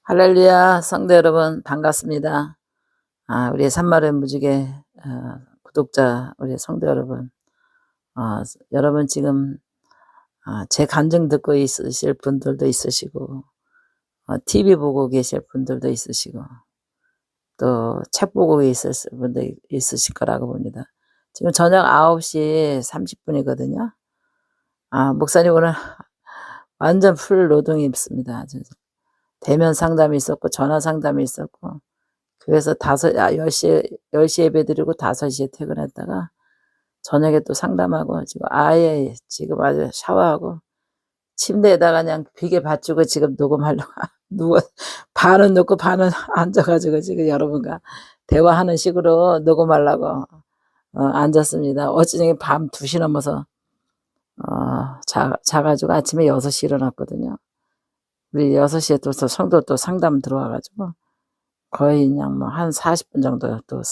할렐루야, 성도 여러분, 반갑습니다. 우리 산마른 무지개 구독자, 우리 성도 여러분, 여러분 지금 제 간증 듣고 있으실 분들도 있으시고, TV 보고 계실 분들도 있으시고, 또 책 보고 있을 분도 있으실 거라고 봅니다. 지금 저녁 9시 30분이거든요. 목사님 오늘 완전 풀 노동이 있습니다. 대면 상담이 있었고, 전화 상담이 있었고, 그래서 10시 예배 드리고 5시에 퇴근했다가 저녁에 또 상담하고 지금 아예 지금 아주 샤워하고 침대에다가 그냥 베개 받치고 지금 녹음하려고 누워 반은 눕고 반은 앉아 가지고 지금 여러분과 대화하는 식으로 녹음하려고 앉았습니다. 어쩌니 밤 2시 넘어서 자 가지고 아침에 6시에 일어났거든요. 우리 6시에 또 성도 또 상담 들어와 가지고 거의 그냥 뭐 한 40분 정도 또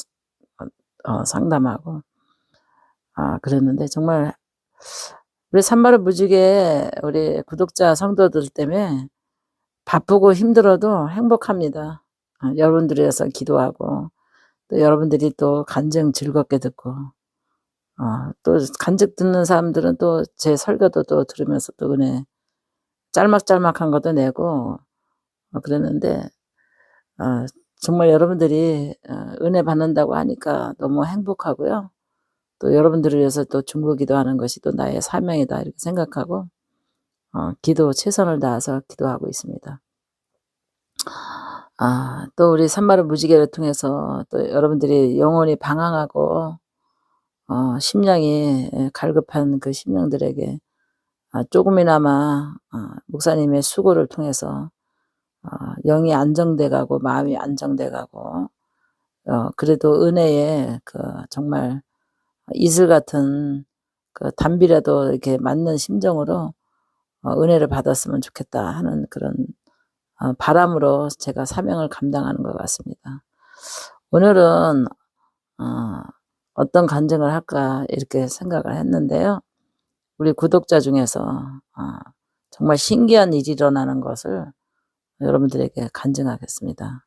상담하고 그랬는데 정말 우리 산마를 무지개 우리 구독자 성도들 때문에 바쁘고 힘들어도 행복합니다. 여러분들을 위해서 기도하고 또 여러분들이 또 간증 즐겁게 듣고 또 간증 듣는 사람들은 또 제 설교도 또 들으면서 또 은혜 짤막짤막한 것도 내고 그랬는데 정말 여러분들이 은혜 받는다고 하니까 너무 행복하고요. 또 여러분들을 위해서 또 중보 기도하는 것이 또 나의 사명이다 이렇게 생각하고 기도 최선을 다해서 기도하고 있습니다. 또 우리 산마를 무지개를 통해서 또 여러분들이 영혼이 방황하고 심령이 갈급한 그 심령들에게 조금이나마 목사님의 수고를 통해서 영이 안정돼 가고 마음이 안정돼 가고 그래도 은혜에 그 정말 이슬 같은 그 단비라도 이렇게 맞는 심정으로 은혜를 받았으면 좋겠다 하는 그런 바람으로 제가 사명을 감당하는 것 같습니다. 오늘은 어떤 간증을 할까 이렇게 생각을 했는데요. 우리 구독자 중에서 정말 신기한 일이 일어나는 것을 여러분들에게 간증하겠습니다.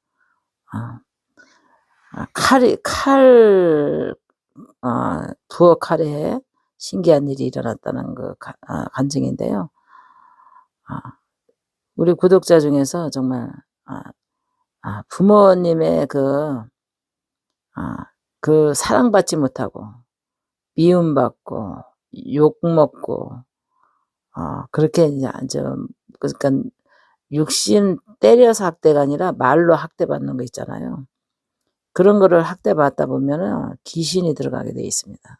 부엌 칼에 신기한 일이 일어났다는 그 간증인데요. 우리 구독자 중에서 정말 부모님의 그 사랑받지 못하고 미움받고 욕먹고 그렇게 이제 좀 그러니까 육신 때려서 학대가 아니라 말로 학대받는 거 있잖아요. 그런 거를 학대받다 보면은 귀신이 들어가게 돼 있습니다.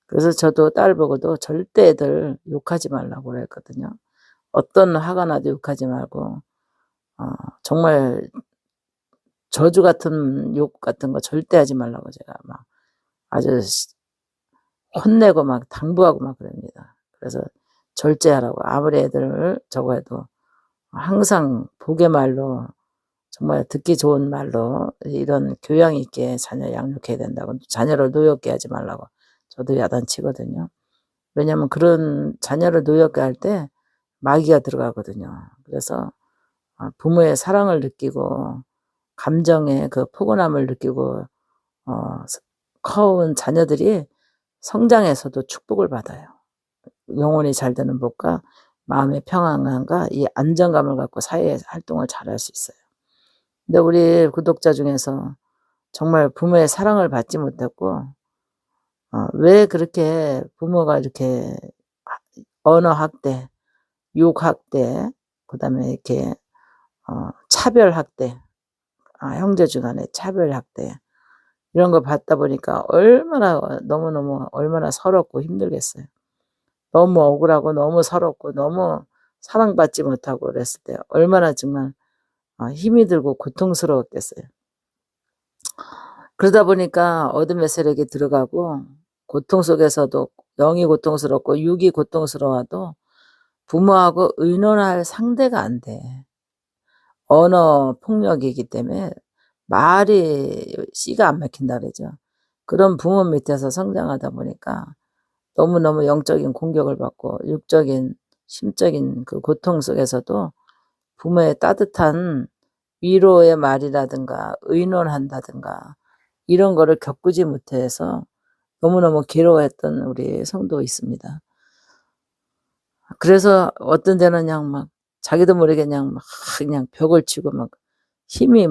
그래서 저도 딸 보고도 절대 애들 욕하지 말라고 그랬거든요. 어떤 화가 나도 욕하지 말고 정말 저주 같은 욕 같은 거 절대 하지 말라고 제가 막 아주 혼내고 막 당부하고 막 그럽니다. 그래서 절제하라고 아무리 애들 저거 해도 항상 복의 말로 정말 듣기 좋은 말로 이런 교양 있게 자녀 양육해야 된다고 자녀를 노엽게 하지 말라고 저도 야단치거든요. 왜냐하면 그런 자녀를 노엽게 할 때 마귀가 들어가거든요. 그래서 부모의 사랑을 느끼고 감정의 그 포근함을 느끼고 커온 자녀들이 성장에서도 축복을 받아요. 영혼이 잘 되는 복과 마음의 평안함과 이 안정감을 갖고 사회 활동을 잘할 수 있어요. 근데 우리 구독자 중에서 정말 부모의 사랑을 받지 못했고 왜 그렇게 부모가 이렇게 언어 학대, 욕 학대, 그다음에 이렇게 차별 학대, 형제주 간의 차별 학대 이런 거 받다 보니까 얼마나 너무너무 얼마나 서럽고 힘들겠어요. 너무 억울하고 너무 서럽고 너무 사랑받지 못하고 그랬을 때 얼마나 정말 힘이 들고 고통스러웠겠어요. 그러다 보니까 어둠의 세력이 들어가고 고통 속에서도 영이 고통스럽고 육이 고통스러워도 부모하고 의논할 상대가 안 돼. 언어 폭력이기 때문에 말이 씨가 안 막힌다 그러죠. 그런 부모 밑에서 성장하다 보니까 너무너무 영적인 공격을 받고 육적인 심적인 그 고통 속에서도 부모의 따뜻한 위로의 말이라든가 의논한다든가 이런 거를 겪지 못해서 너무너무 괴로워했던 우리 성도 있습니다. 그래서 어떤 데는 그냥 막 자기도 모르게 그냥 벽을 치고 막 힘이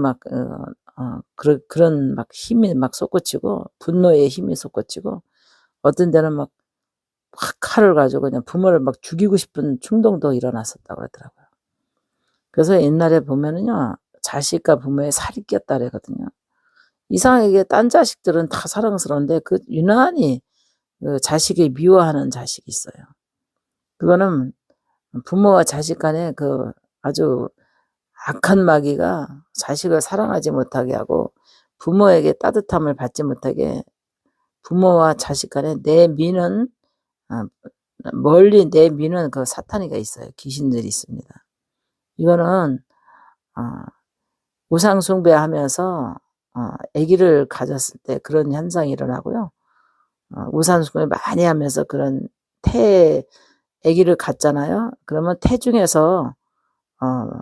그런 막 힘이 막 솟구치고 분노의 힘이 솟구치고 어떤 데는 막 칼을 가지고 그냥 부모를 막 죽이고 싶은 충동도 일어났었다고 그러더라고요. 그래서 옛날에 보면은요, 자식과 부모의 살이 꼈다 그러거든요. 이상하게 딴 자식들은 다 사랑스러운데 유난히 그 자식이 미워하는 자식이 있어요. 그거는 부모와 자식 간에 아주 악한 마귀가 자식을 사랑하지 못하게 하고 부모에게 따뜻함을 받지 못하게 부모와 자식 간에 멀리 내미는 그 사탄이가 있어요. 귀신들이 있습니다. 이거는 우상 숭배하면서 아기를 가졌을 때 그런 현상이 일어나고요. 우상 숭배 많이 하면서 그런 아기를 갖잖아요. 그러면 태 중에서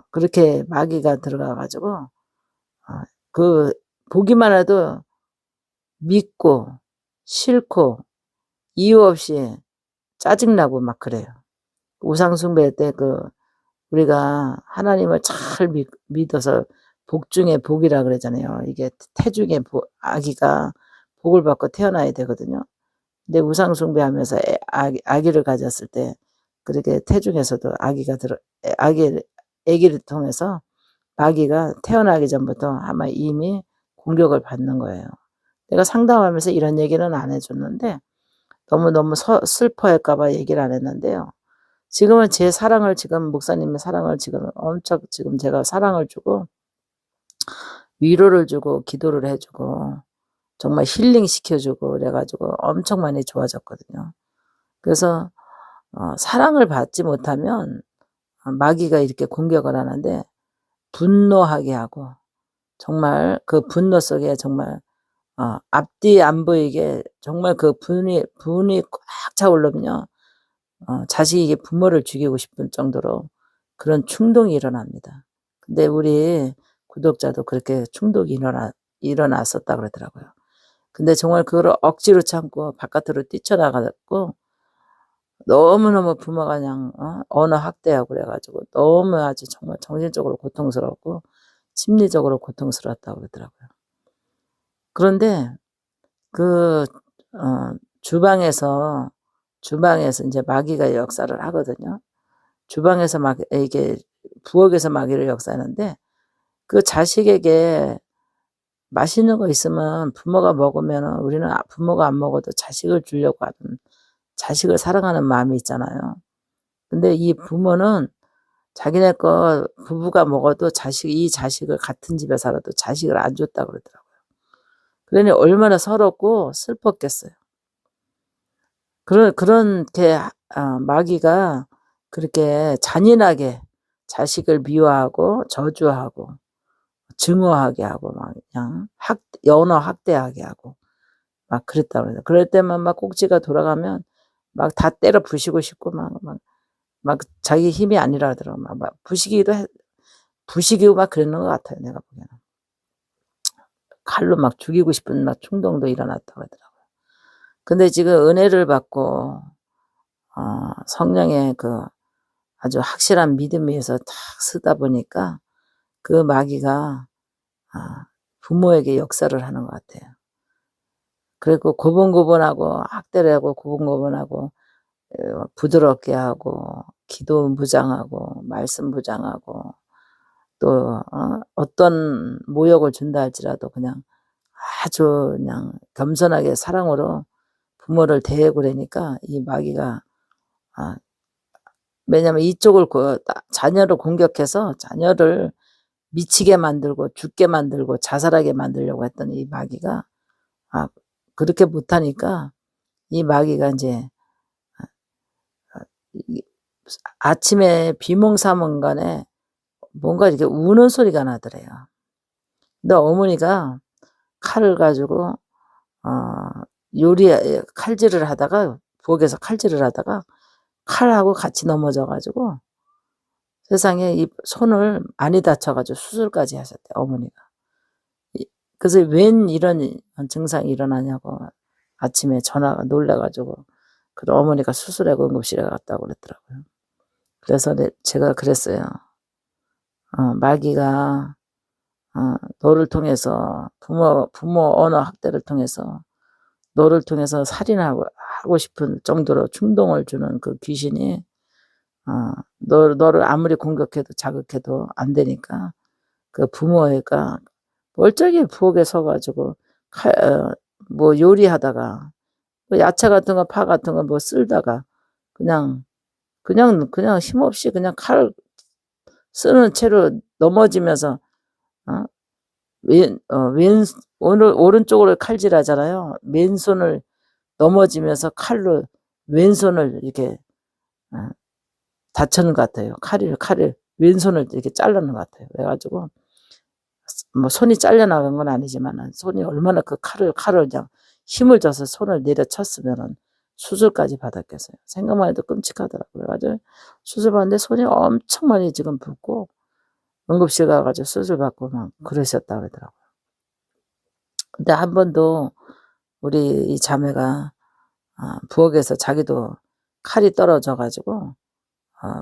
그렇게 마귀가 들어가 가지고 보기만 해도 믿고 싫고 이유 없이 짜증나고 막 그래요. 우상 숭배 때 우리가 하나님을 잘 믿어서 복 중에 복이라 그러잖아요. 이게 태 중에 아기가 복을 받고 태어나야 되거든요. 근데 우상 숭배하면서 아기를 가졌을 때 그렇게 태 중에서도 아기를 통해서 마귀가 태어나기 전부터 아마 이미 공격을 받는 거예요. 내가 상담하면서 이런 얘기는 안 해줬는데 너무너무 슬퍼할까 봐 얘기를 안 했는데요. 지금은 목사님의 사랑을 엄청 제가 사랑을 주고 위로를 주고 기도를 해주고 정말 힐링 시켜주고 그래가지고 엄청 많이 좋아졌거든요. 그래서 사랑을 받지 못하면 마귀가 이렇게 공격을 하는데 분노하게 하고 정말 그 분노 속에 정말 앞뒤 안 보이게 정말 그 분이 꽉 차오르면요. 자식이 부모를 죽이고 싶은 정도로 그런 충동이 일어납니다. 근데 우리 구독자도 그렇게 충동이 일어났었다 그러더라고요. 근데 정말 그걸 억지로 참고 바깥으로 뛰쳐나갔고 너무너무 부모가 그냥 언어 학대하고 그래가지고 너무 아주 정말 정신적으로 고통스럽고 심리적으로 고통스러웠다고 그러더라고요. 그런데 주방에서 이제 마귀가 역사를 하거든요. 주방에서 이게 부엌에서 마귀를 역사하는데 그 자식에게 맛있는 거 있으면 부모가 먹으면 우리는 부모가 안 먹어도 자식을 주려고 하는 자식을 사랑하는 마음이 있잖아요. 근데 이 부모는 자기네 거 부부가 먹어도 이 자식을 같은 집에 살아도 자식을 안 줬다고 그러더라고요. 그러니 얼마나 서럽고 슬펐겠어요. 그렇게 마귀가 그렇게 잔인하게 자식을 미워하고 저주하고 증오하게 하고 막 그냥 언어 학대하게 하고 막 그랬다고 그래요. 그럴 때만 막 꼭지가 돌아가면 막 다 때려 부시고 싶고 막 자기 힘이 아니라 하더라고. 막 부시기고 막 그러는 것 같아요. 내가 보기에는. 칼로 막 죽이고 싶은 막 충동도 일어났다고 그러더라고요. 근데 지금 은혜를 받고 성령의 아주 확실한 믿음 위에서 탁 서다 보니까 그 마귀가 부모에게 역사를 하는 것 같아요. 그리고 고분고분하고 학대를 하고 고분고분하고 부드럽게 하고 기도 무장하고 말씀 무장하고 또 어떤 모욕을 준다 할지라도 그냥 아주 그냥 겸손하게 사랑으로 부모를 대하고 그러니까 이 마귀가 왜냐면 이쪽을 자녀를 공격해서 자녀를 미치게 만들고 죽게 만들고 자살하게 만들려고 했던 이 마귀가 그렇게 못하니까 이 마귀가 이제 아침에 비몽사몽간에 뭔가 이렇게 우는 소리가 나더래요. 근데 어머니가 칼을 가지고 칼질을 하다가 부엌에서 칼질을 하다가 칼하고 같이 넘어져 가지고 세상에 이 손을 많이 다쳐 가지고 수술까지 하셨대요, 어머니가. 그래서 웬 이런 증상이 일어나냐고 아침에 전화가 놀라 가지고 어머니가 수술하고 응급실에 갔다고 그랬더라고요. 그래서 제가 그랬어요. 마귀가 너를 통해서 부모 언어 학대를 통해서 너를 통해서 살인하고 싶은 정도로 충동을 주는 그 귀신이 너를 아무리 공격해도 자극해도 안 되니까 그 부모가 멀쩡히 부엌에 서 가지고 뭐 요리하다가 뭐 야채 같은 거 파 같은 거 뭐 쓸다가 그냥 힘없이 그냥 칼 쓰는 채로 넘어지면서 어 오른쪽으로 칼질하잖아요. 맨손을 넘어지면서 칼로 왼손을 이렇게 다쳤는 것 같아요. 칼을 왼손을 이렇게 자르는 것 같아요. 그래 가지고 뭐 손이 잘려 나간 건 아니지만은 손이 얼마나 그 칼을 그냥 힘을 줘서 손을 내려쳤으면은 수술까지 받았겠어요. 생각만 해도 끔찍하더라고요. 그래 가지고 수술 받는데 손이 엄청 많이 지금 붓고 응급실 가 가지고 수술 받고 막 그러셨다 그러더라고요. 근데 한 번도 우리 이 자매가 부엌에서 자기도 칼이 떨어져 가지고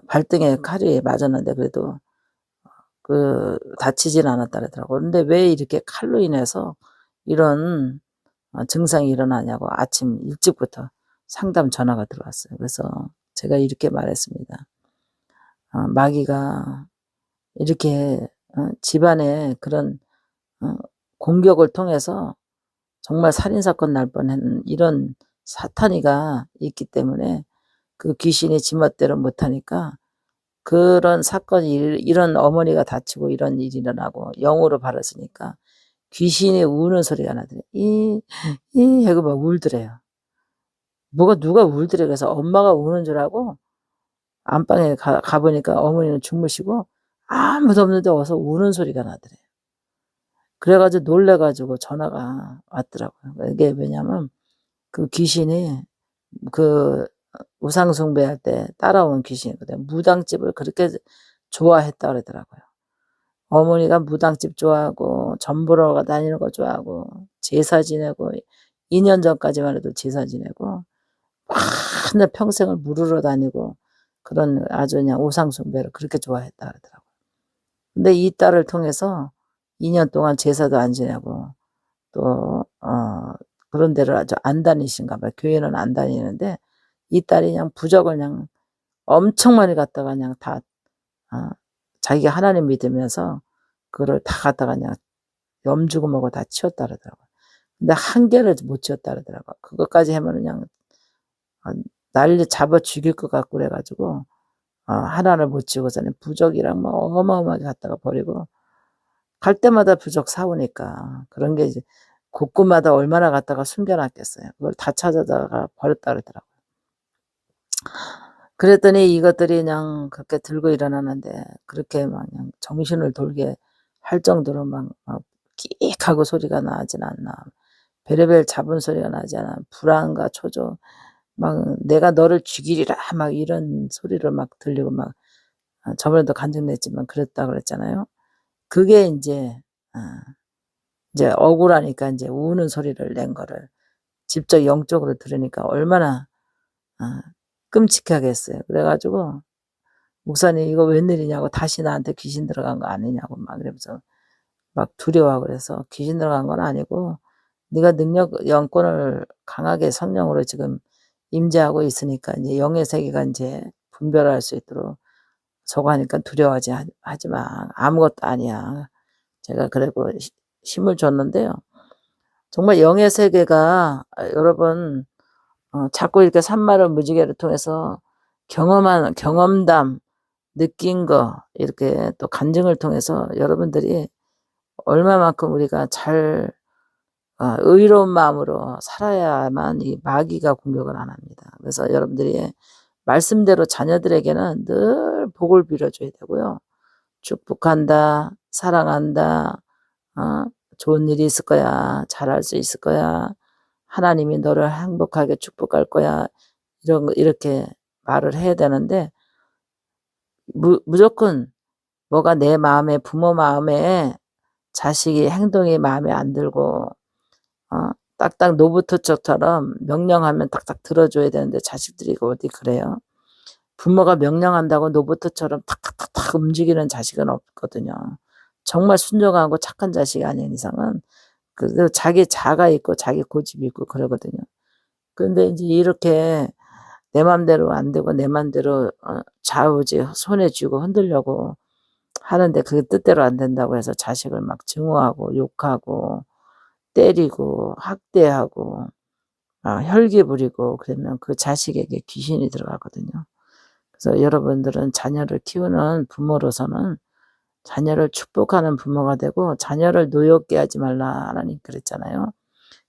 발등에 칼이 맞았는데 그래도 다치진 않았다 그러더라고요. 근데 왜 이렇게 칼로 인해서 이런 증상이 일어나냐고 아침 일찍부터 상담 전화가 들어왔어요. 그래서 제가 이렇게 말했습니다. 마귀가 이렇게 집안에 그런 공격을 통해서 정말 살인사건 날 뻔한 이런 사탄이가 있기 때문에 그 귀신이 지멋대로 못하니까 그런 사건이 이런 어머니가 다치고 이런 일이 일어나고 영으로 받았으니까 귀신이 우는 소리가 나더래요. 이 하고 막 울더래요. 누가 울더래. 그래서 엄마가 우는 줄 알고 안방에 가보니까 어머니는 주무시고 아무도 없는데 어서 우는 소리가 나더래요. 그래가지고 놀래가지고 전화가 왔더라고요. 이게 왜냐면 그 귀신이 우상숭배할 때 따라온 귀신이거든요. 무당집을 그렇게 좋아했다 그러더라고요. 어머니가 무당집 좋아하고 점 보러 다니는 거 좋아하고 제사 지내고 2년 전까지만 해도 제사 지내고 맨날 평생을 물으러 다니고 그런 아주 그냥 우상숭배를 그렇게 좋아했다 그러더라고요. 근데 이 딸을 통해서 2년 동안 제사도 안 지내고 또 그런 데를 아주 안 다니신가 봐요. 교회는 안 다니는데 이 딸이 그냥 부적을 그냥 엄청 많이 갖다가 그냥 다 자기가 하나님 믿으면서 그거를 다 갖다가 그냥 염주고 뭐고 다 치웠다 그러더라고요. 근데 한 개를 못 치웠다 그러더라고요. 그것까지 하면은 그냥 난리 잡아 죽일 것 같고 그래 가지고 하나를 못 치우고서는 부적이랑 뭐 어마어마하게 갖다가 버리고 갈 때마다 부적 사 오니까 그런 게 이제 곳곳마다 얼마나 갖다가 숨겨 놨겠어요. 그걸 다 찾아다가 버렸다 그러더라고요. 그랬더니 이것들이 그냥 그렇게 들고 일어나는데 그렇게 막 그냥 정신을 돌게 할 정도로 막 끽 하고 소리가 나진 않나. 베레벨 잡은 소리가 나지 않아. 불안과 초조 막 "내가 너를 죽이리라." 막 이런 소리를 막 들리고 막 저번에도 간증 냈지만 그랬다 그랬잖아요. 그게 인제 이제 억울하니까 인제 우는 소리를 낸 거를 직접 영적으로 들으니까 얼마나 끔찍하겠어요. 그래 가지고 목사님 "이거 웬일이냐."고 "다시 나한테 귀신 들어간 거 아니냐."고 막 이러면서 막 두려워하고 그래서 "귀신 들어간 건 아니고 네가 영권을 강하게 성령으로 지금 임재하고 있으니까 인제 영의 세계가 인제 분별할 수 있도록 저거 하니까 두려워하지 하지 마. 아무것도 아니야." 제가 그러고 힘을 줬는데요. 정말 영의 세계가 여러분 자꾸 이렇게 산마를 무지개를 통해서 경험담, 느낀 거 이렇게 또 간증을 통해서 여러분들이 얼마만큼 우리가 잘 의로운 마음으로 살아야만 이 마귀가 공격을 안 합니다. 그래서 여러분들이 말씀대로 자녀들에게는 늘 복을 빌어줘야 되고요. 축복한다, 사랑한다, 좋은 일이 있을 거야, 잘할 수 있을 거야, 하나님이 너를 행복하게 축복할 거야, 이렇게 말을 해야 되는데 무조건 뭐가 내 마음에, 부모 마음에 자식이 행동이 마음에 안 들고 딱딱 노부토처럼 명령하면 딱딱 들어줘야 되는데 자식들이 어디 그래요? 부모가 명령한다고 노부토처럼 탁탁탁탁 움직이는 자식은 없거든요. 정말 순종하고 착한 자식이 아닌 이상은 그래도 자기 자가 있고 자기 고집이 있고 그러거든요. 근데 이제 이렇게 내 맘대로 안 되고 내 맘대로 좌우지 손에 쥐고 흔들려고 하는데 그게 뜻대로 안 된다고 해서 자식을 막 증오하고 욕하고 때리고 학대하고 혈기 부리고 그러면 그 자식에게 귀신이 들어가거든요. 그래서 여러분들은 자녀를 키우는 부모로서는 자녀를 축복하는 부모가 되고 자녀를 노엽게 하지 말라 하나님 그랬잖아요.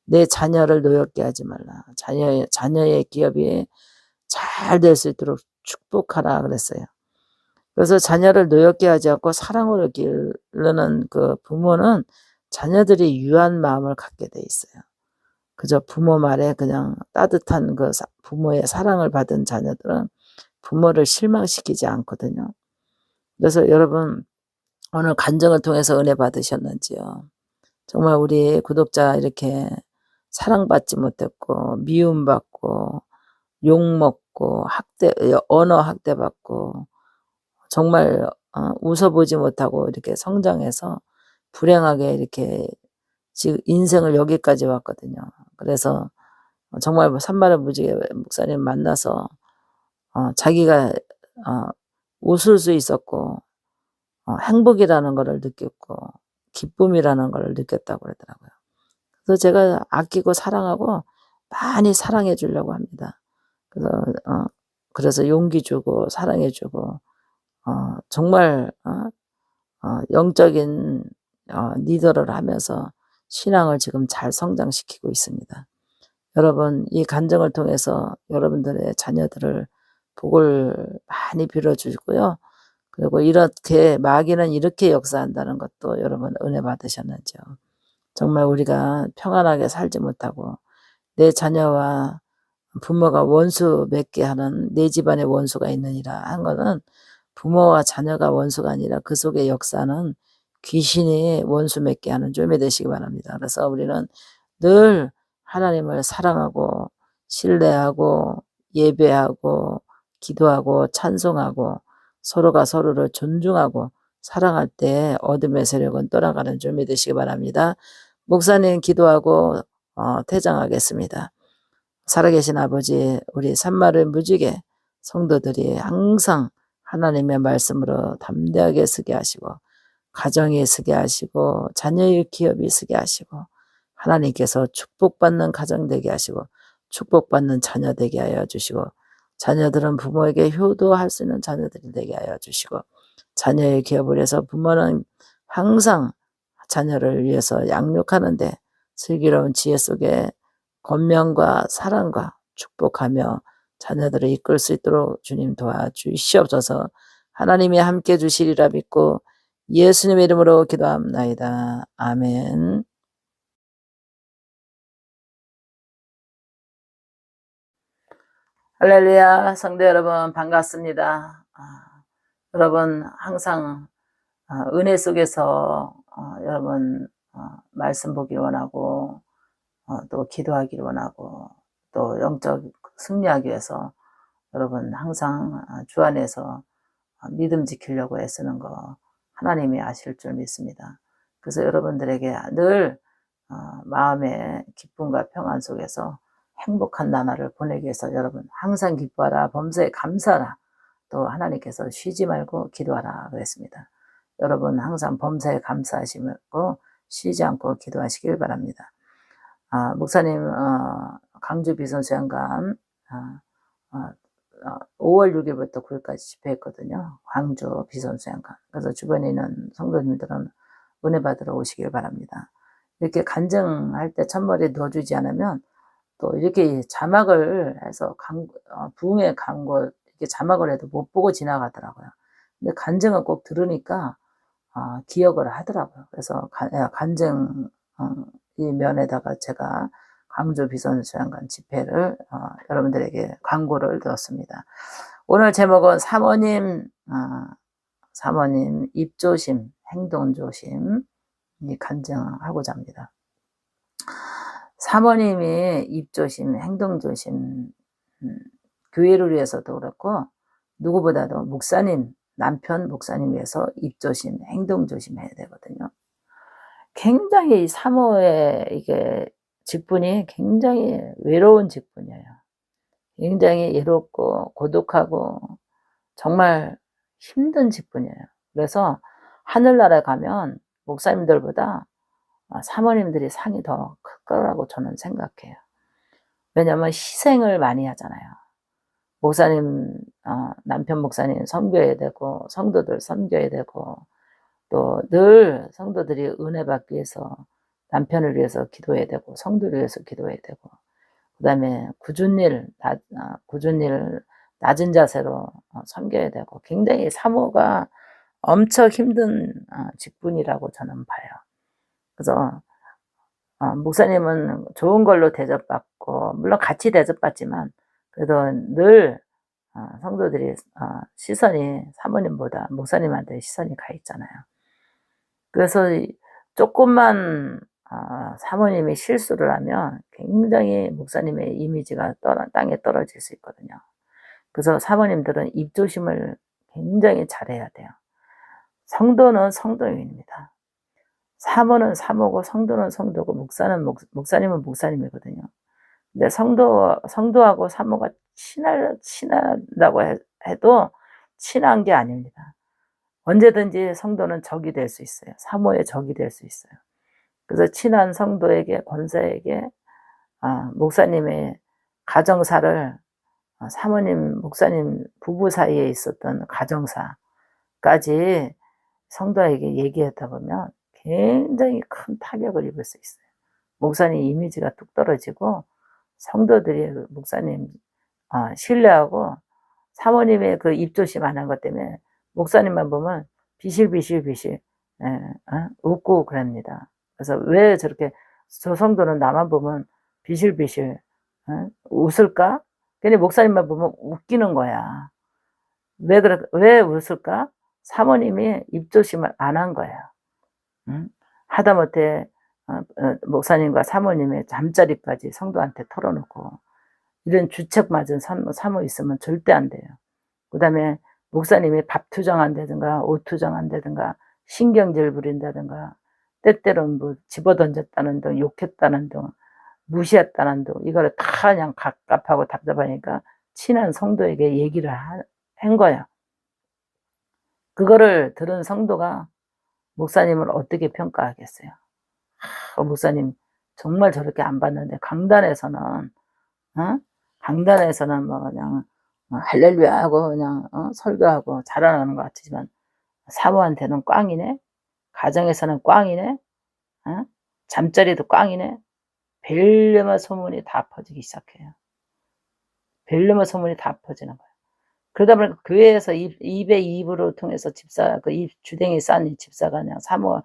내 자녀를 노엽게 하지 말라. 자녀의 기업이 잘 될 수 있도록 축복하라 그랬어요. 그래서 자녀를 노엽게 하지 않고 사랑으로 기르는 그 부모는 자녀들이 유한 마음을 갖게 돼 있어요. 그저 부모 말에 그냥 따뜻한 그 부모의 사랑을 받은 자녀들은 부모를 실망시키지 않거든요. 그래서 여러분 오늘 간증을 통해서 은혜 받으셨는지요? 정말 우리 구독자 이렇게 사랑받지 못했고 미움받고 욕먹고 언어 학대받고 정말 웃어보지 못하고 이렇게 성장해서 불행하게 이렇게 지금 인생을 여기까지 왔거든요. 그래서 정말 산마를 무지개 목사님 만나서 자기가 웃을 수 있었고 행복이라는 것을 느꼈고 기쁨이라는 것을 느꼈다고 그러더라고요. 그래서 제가 아끼고 사랑하고 많이 사랑해 주려고 합니다. 그래서 용기 주고 사랑해 주고 정말 영적인 리더를 하면서 신앙을 지금 잘 성장시키고 있습니다. 여러분 이 간증을 통해서 여러분들의 자녀들을 복을 많이 빌어주고요. 그리고 이렇게 마귀는 이렇게 역사한다는 것도 여러분 은혜 받으셨는지요. 정말 우리가 평안하게 살지 못하고 내 자녀와 부모가 원수 맺게 하는 내 집안에 원수가 있느니라 한 거는 부모와 자녀가 원수가 아니라 그 속에 역사는 귀신이 원수 맺게 하는 좀이 되시기 바랍니다. 그래서 우리는 늘 하나님을 사랑하고 신뢰하고 예배하고 기도하고 찬송하고 서로가 서로를 존중하고 사랑할 때 어둠의 세력은 떠나가는 좀이 되시기 바랍니다. 목사님 기도하고 퇴장하겠습니다. 살아계신 아버지 우리 산마를 무지개 성도들이 항상 하나님의 말씀으로 담대하게 서게 하시고 가정에 서게 하시고 자녀의 기업이 서게 하시고 하나님께서 축복받는 가정 되게 하시고 축복받는 자녀 되게 하여 주시고 자녀들은 부모에게 효도할 수 있는 자녀들이 되게 하여 주시고 자녀의 기업을 해서 부모는 항상 자녀를 위해서 양육하는데 슬기로운 지혜 속에 권면과 사랑과 축복하며 자녀들을 이끌 수 있도록 주님 도와주시옵소서. 하나님이 함께 주시리라 믿고 예수님의 이름으로 기도합나이다. 아멘. 할렐루야. 성도 여러분 반갑습니다. 여러분 항상 은혜 속에서 여러분 말씀 보기 원하고 또 기도하기를 원하고 또 영적 승리하기 위해서 여러분 항상 주 안에서 믿음 지키려고 애쓰는 거 하나님이 아실 줄 믿습니다. 그래서 여러분들에게 늘 마음의 기쁨과 평안 속에서 행복한 나날을 보내기 위해서 여러분 항상 기뻐하라 범사에 감사하라 또 하나님께서 쉬지 말고 기도하라 그랬습니다. 여러분 항상 범사에 감사하시고 쉬지 않고 기도하시길 바랍니다. 목사님 강주 비선수양관 5월 6일부터 9일까지 집회했거든요. 광주 비선수양관. 그래서 주변에 있는 성도님들은 은혜 받으러 오시길 바랍니다. 이렇게 간증할 때 첫머리에 넣어주지 않으면 또 이렇게 자막을 해서 부흥의 광고 이렇게 자막을 해도 못 보고 지나가더라고요. 근데 간증은 꼭 들으니까 기억을 하더라고요. 그래서 간증 이 면에다가 제가 광주 비선수양관 집회를 여러분들에게 광고를 넣었습니다. 오늘 제목은 사모님 사모님 입조심, 행동조심 이 간증하고자 합니다. 사모님이 입조심, 행동조심, 교회를 위해서도 그렇고 누구보다도 목사님, 남편 목사님 위해서 입조심, 행동조심 해야 되거든요. 굉장히 사모의 이게 직분이 굉장히 외로운 직분이에요. 굉장히 외롭고 고독하고 정말 힘든 직분이에요. 그래서 하늘나라에 가면 목사님들보다 사모님들이 상이 더 클 거라고 저는 생각해요. 왜냐하면 희생을 많이 하잖아요. 목사님, 남편 목사님 섬겨야 되고 성도들 섬겨야 되고 또 늘 성도들이 은혜 받기 위해서 남편을 위해서 기도해야 되고 성도를 위해서 기도해야 되고 그 다음에 굳은 일 낮은 자세로 섬겨야 되고 굉장히 사모가 엄청 힘든 직분이라고 저는 봐요. 그래서 목사님은 좋은 걸로 대접받고 물론 같이 대접받지만 그래도 늘 성도들이 시선이 사모님보다 목사님한테 시선이 가 있잖아요. 그래서 조금만 사모님이 실수를 하면 굉장히 목사님의 이미지가 땅에 떨어질 수 있거든요. 그래서 사모님들은 입조심을 굉장히 잘해야 돼요. 성도는 성도입니다. 사모는 사모고 성도는 성도고 목사님은 목사님이거든요. 근데 성도하고 사모가 친하다고 해도 친한 게 아닙니다. 언제든지 성도는 적이 될 수 있어요. 사모의 적이 될 수 있어요. 그래서 친한 성도에게 권사에게 목사님의 가정사를 사모님 목사님 부부 사이에 있었던 가정사까지 성도에게 얘기했다 보면 굉장히 큰 타격을 입을 수 있어요. 목사님 이미지가 뚝 떨어지고 성도들이 목사님 신뢰하고 사모님의 그 입조심 안 한 것 때문에 목사님만 보면 비실비실 웃고 그럽니다. 그래서 왜 저렇게 저 성도는 나만 보면 비실비실 웃을까? 괜히 목사님만 보면 웃기는 거야. 왜 웃을까? 사모님이 입조심을 안 한 거예요. 하다못해 목사님과 사모님의 잠자리까지 성도한테 털어놓고 이런 주책 맞은 사모 있으면 절대 안 돼요. 그 다음에 목사님이 밥 투정한다든가 옷 투정한다든가 신경질 부린다든가 때때로는 뭐 집어던졌다는 둥 욕했다는 둥 무시했다는 둥 이거를 다 그냥 갑갑하고 답답하니까 친한 성도에게 얘기를 한 거야. 그거를 들은 성도가 목사님을 어떻게 평가하겠어요? 목사님 정말 저렇게 안 봤는데 강단에서는 뭐 그냥 할렐루야 하고 그냥 설교하고 자라나는 것 같지만 사모한테는 꽝이네. 가정에서는 꽝이네. 잠자리도 꽝이네. 벨레마 소문이 다 퍼지기 시작해요. 벨레마 소문이 다 퍼지는 거예요. 그러다 보니까 교회에서 입의 입으로 통해서 집사 그 입 주댕이 싼 집사가 그냥 사모가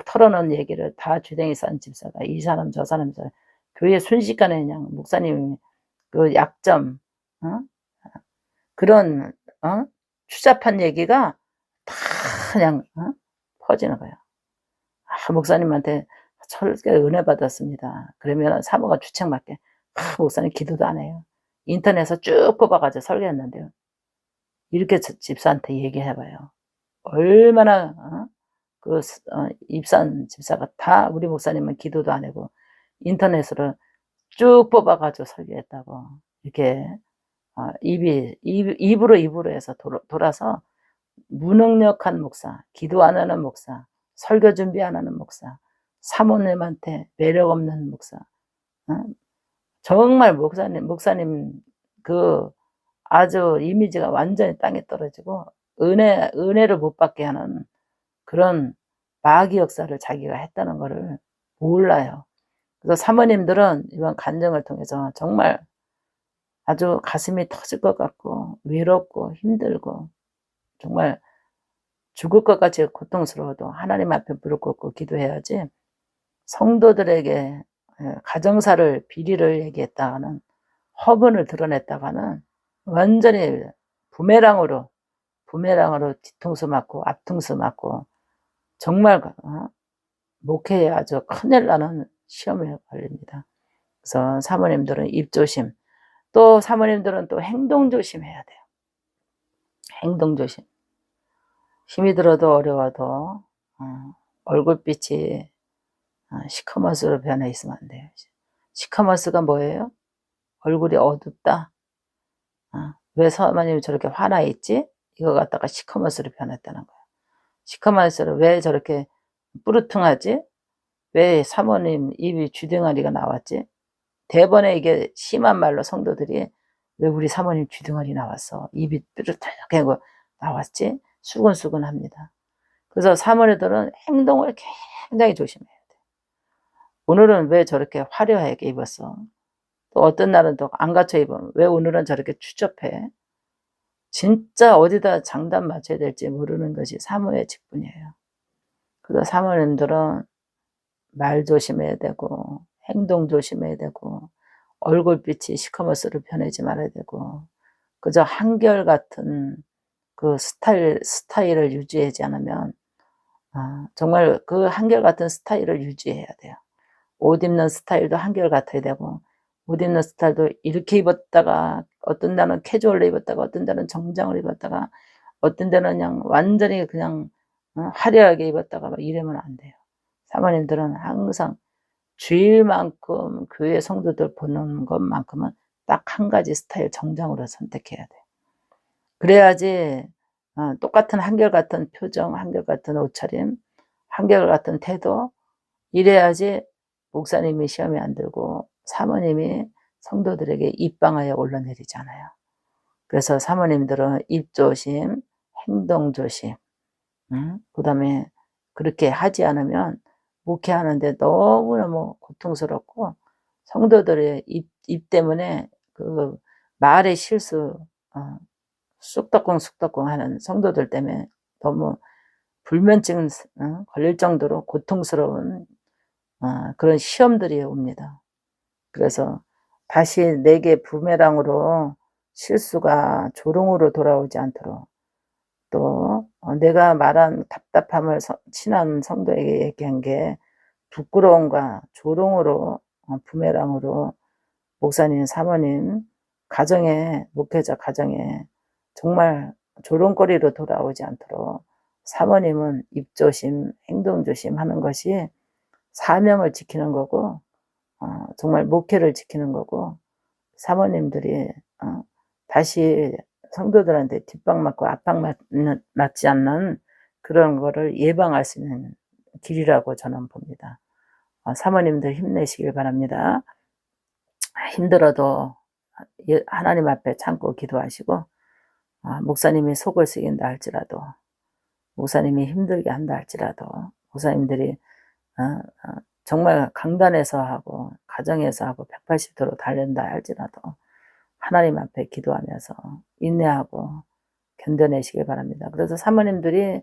털어놓은 얘기를 다 주댕이 싼 집사가 이 사람 저 사람 교회 순식간에 그냥 목사님이 그 약점 그런 추잡한 얘기가 다 그냥 퍼지는 거예요. 목사님한테 철저히 은혜 받았습니다. 그러면 사모가 주책맞게 목사님 기도도 안 해요. 인터넷에서 쭉 뽑아가지고 설교했는데요. 이렇게 집사한테 얘기해봐요. 얼마나 입산 집사가 다 우리 목사님은 기도도 안 하고 인터넷으로 쭉 뽑아가지고 설교했다고 이렇게 입으로 해서 돌아서 무능력한 목사, 기도 안 하는 목사, 설교 준비 안 하는 목사, 사모님한테 매력 없는 목사, 정말 목사님 그 아주 이미지가 완전히 땅에 떨어지고 은혜를 못 받게 하는 그런 마귀 역사를 자기가 했다는 것을 몰라요. 그래서 사모님들은 이번 간증을 통해서 정말 아주 가슴이 터질 것 같고 외롭고 힘들고 정말 죽을 것 같이 고통스러워도 하나님 앞에 무릎 꿇고 기도해야지 성도들에게 가정사를 비리를 얘기했다가는 허분을 드러냈다가는 완전히 부메랑으로 부메랑으로 뒤통수 맞고 앞통수 맞고 정말 목회에 아주 큰일 나는 시험에 걸립니다. 그래서 사모님들은 입 조심, 또 사모님들은 또 행동 조심해야 돼요. 행동 조심. 힘이 들어도 어려워도 얼굴빛이 시커먼스로 변해 있으면 안 돼요. 시커먼스가 뭐예요? 얼굴이 어둡다. 왜 사모님이 저렇게 화나 있지? 이거 갖다가 시커먼스로 변했다는 거예요. 시커먼스로 왜 저렇게 뿌르퉁하지? 왜 사모님 입이 쥐등아리가 나왔지? 대번에 이게 심한 말로 성도들이 왜 우리 사모님 쥐등아리 나왔어? 입이 뾰족하게 나왔지? 수근수근합니다. 그래서 사모님들은 행동을 굉장히 조심해야 돼. 오늘은 왜 저렇게 화려하게 입었어? 또 어떤 날은 또 안 갖춰 입으면 왜 오늘은 저렇게 추접해? 진짜 어디다 장단 맞춰야 될지 모르는 것이 사모의 직분이에요. 그래서 사모님들은 말 조심해야 되고 행동 조심해야 되고 얼굴빛이 시커먼스로 변하지 말아야 되고 그저 한결같은 그 스타일을 유지하지 않으면 정말 그 한결같은 스타일을 유지해야 돼요. 옷 입는 스타일도 한결같아야 되고 옷 입는 스타일도 이렇게 입었다가 어떤 날은 캐주얼로 입었다가 어떤 날은 정장을 입었다가 어떤 데는 그냥 완전히 그냥 화려하게 입었다가 막 이러면 안 돼요. 사모님들은 항상 주일만큼 교회 성도들 보는 것만큼은 딱 한 가지 스타일 정장으로 선택해야 돼. 그래야지 똑같은 한결같은 표정, 한결같은 옷차림, 한결같은 태도 이래야지 목사님이 시험에 안 들고 사모님이 성도들에게 입방하에 올라내리잖아요. 그래서 사모님들은 입조심, 행동조심, 그 다음에 그렇게 하지 않으면 목회하는데 너무너무 고통스럽고 성도들의 입 때문에 그 말의 실수 쑥덕궁 하는 성도들 때문에 너무 불면증 걸릴 정도로 고통스러운 그런 시험들이 옵니다. 그래서 다시 내게 부메랑으로 실수가 조롱으로 돌아오지 않도록 또 내가 말한 답답함을 친한 성도에게 얘기한 게 부끄러움과 조롱으로 부메랑으로 목사님, 사모님, 가정에 목회자 가정에 정말 조롱거리로 돌아오지 않도록 사모님은 입조심, 행동조심 하는 것이 사명을 지키는 거고 정말 목회를 지키는 거고 사모님들이 다시 성도들한테 뒷방 맞고 앞방 맞지 않는 그런 거를 예방할 수 있는 길이라고 저는 봅니다. 사모님들 힘내시길 바랍니다. 힘들어도 하나님 앞에 참고 기도하시고 목사님이 속을 쓰긴다 할지라도 목사님이 힘들게 한다 할지라도 목사님들이 정말 강단에서 하고 가정에서 하고 180도로 달린다 할지라도 하나님 앞에 기도하면서 인내하고 견뎌내시길 바랍니다. 그래서 사모님들이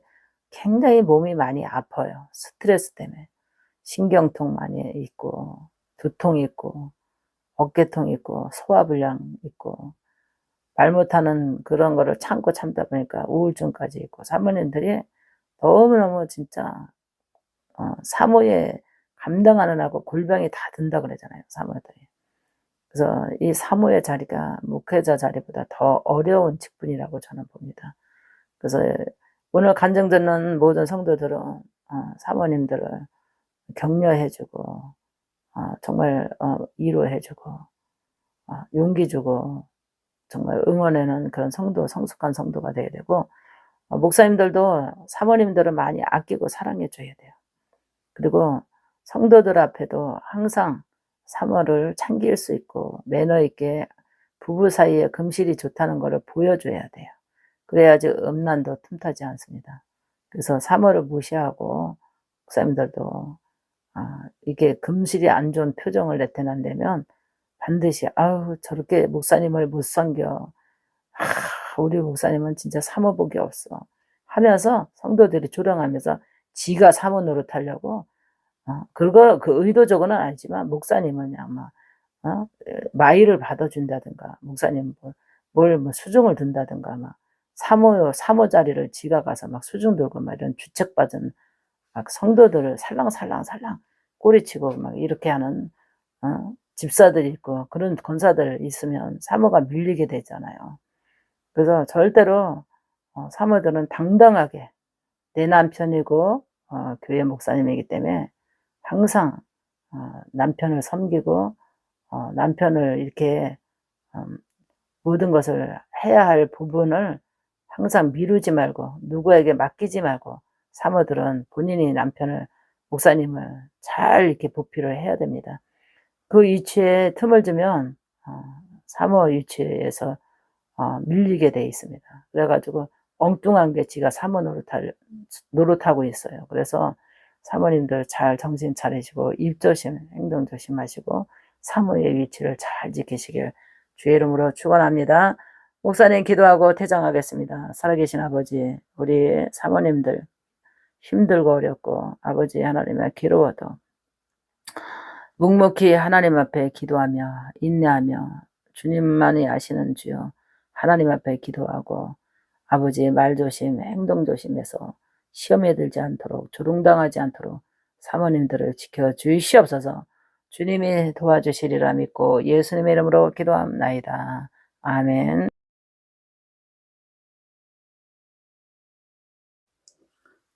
굉장히 몸이 많이 아파요. 스트레스 때문에 신경통 많이 있고 두통 있고 어깨통 있고 소화불량 있고 말 못하는 그런 거를 참다 보니까 우울증까지 있고 사모님들이 너무너무 진짜 사모에 감당하느라고 골병이 다 든다 그러잖아요. 사모들이. 그래서 이 사모의 자리가 목회자 자리보다 더 어려운 직분이라고 저는 봅니다. 그래서 오늘 간증 듣는 모든 성도들은 사모님들을 격려해주고 정말 위로해주고 용기주고 정말 응원하는 그런 성도, 성숙한 성도가 돼야 되고 목사님들도 사모님들을 많이 아끼고 사랑해줘야 돼요. 그리고 성도들 앞에도 항상 사모를 참길 수 있고 매너 있게 부부 사이에 금실이 좋다는 것을 보여줘야 돼요. 그래야지 음란도 틈타지 않습니다. 그래서 사모를 무시하고 목사님들도 이게 금실이 안 좋은 표정을 나타낸다면 반드시 아우 저렇게 목사님을 못 섬겨 우리 목사님은 진짜 사모복이 없어 하면서 성도들이 조롱하면서 지가 사모 노릇하려고 그거 그 의도적으로는 아니지만 목사님은 그냥 막 마일을 받아준다든가 목사님 뭘 수종을 둔다든가 막 사모 자리를 지가 가서 막 수중 들고 막 이런 주책받은 막 성도들을 살랑살랑 꼬리치고 막 이렇게 하는 집사들이 있고 그런 권사들 있으면 사모가 밀리게 되잖아요. 그래서 절대로 사모들은 당당하게 내 남편이고 교회 목사님이기 때문에 항상 남편을 섬기고 남편을 이렇게 음 모든 것을 해야 할 부분을 항상 미루지 말고 누구에게 맡기지 말고 사모들은 본인이 남편을 목사님을 잘 이렇게 보필을 해야 됩니다. 그 위치에 틈을 주면 사모 위치에서 밀리게 돼 있습니다. 그래 가지고 엉뚱한 게 지가 사모 노릇하고 있어요. 그래서 사모님들 잘 정신 차리시고 입 조심, 행동 조심하시고 사모의 위치를 잘 지키시길 주의 이름으로 축원합니다. 목사님 기도하고 퇴장하겠습니다. 살아계신 아버지, 우리 사모님들 힘들고 어렵고 아버지 하나님의 괴로워도 묵묵히 하나님 앞에 기도하며 인내하며 주님만이 아시는 주여 하나님 앞에 기도하고 아버지의 말 조심, 행동 조심해서 시험에 들지 않도록 조롱당하지 않도록 사모님들을 지켜 주시옵소서. 주님이 도와주시리라 믿고 예수님의 이름으로 기도합나이다. 아멘.